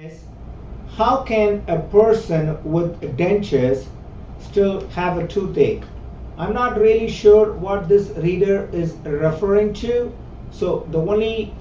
Is how can a person with dentures still have a toothache? I'm not really sure what this reader is referring to. So the only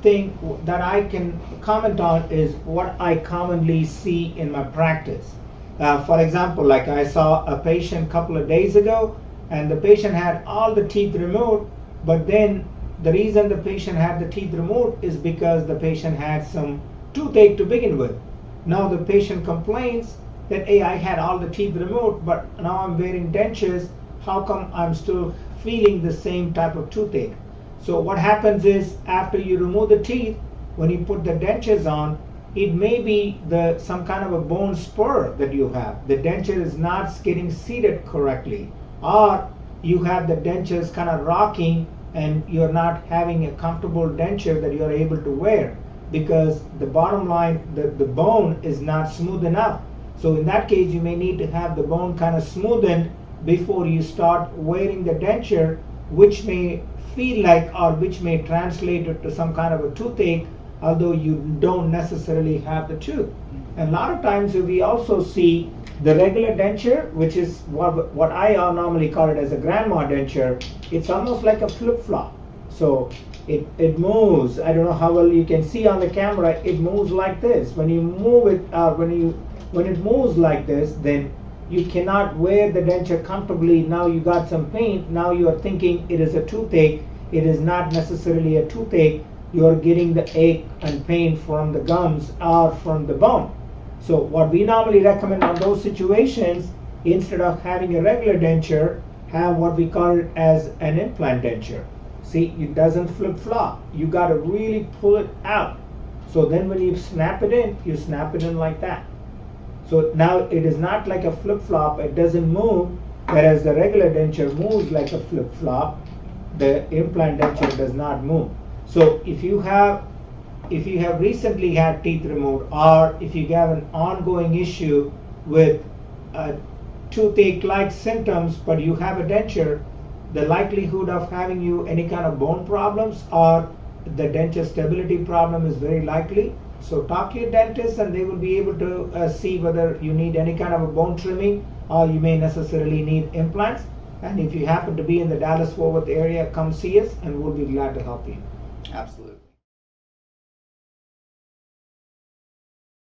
thing that I can comment on is what I commonly see in my practice. For example, like I saw a patient a couple of days ago, and the patient had all the teeth removed, but then the reason the patient had the teeth removed is because the patient had some toothache to begin with. Now the patient complains that, hey, I had all the teeth removed, but now I'm wearing dentures. How come I'm still feeling the same type of toothache? So what happens is, after you remove the teeth, when you put the dentures on, it may be some kind of a bone spur that you have. The denture is not getting seated correctly, or you have the dentures kind of rocking and you're not having a comfortable denture that you're able to wear, because the bottom line, the bone is not smooth enough. So in that case, you may need to have the bone kind of smoothened before you start wearing the denture, which may feel like, or which may translate it to some kind of a toothache, although you don't necessarily have the tooth. And a lot of times we also see the regular denture, which is what I normally call it as a grandma denture. It's almost like a flip-flop. So it moves. I don't know how well you can see on the camera. It moves like this. When you move it, when it moves like this, then you cannot wear the denture comfortably. Now you got some pain. Now you are thinking it is a toothache. It is not necessarily a toothache. You are getting the ache and pain from the gums or from the bone. So what we normally recommend on those situations, instead of having a regular denture, have what we call it as an implant denture. See, it doesn't flip-flop. You got to really pull it out. So then when you snap it in, you snap it in like that. So now it is not like a flip-flop. It doesn't move, whereas the regular denture moves like a flip-flop. The implant denture does not move. So if you have recently had teeth removed, or if you have an ongoing issue with toothache-like symptoms, but you have a denture, the likelihood of having you any kind of bone problems or the denture stability problem is very likely. So talk to your dentist, and they will be able to see whether you need any kind of a bone trimming, or you may necessarily need implants. And if you happen to be in the Dallas Fortworth area, come see us, and we'll be glad to help you. Absolutely.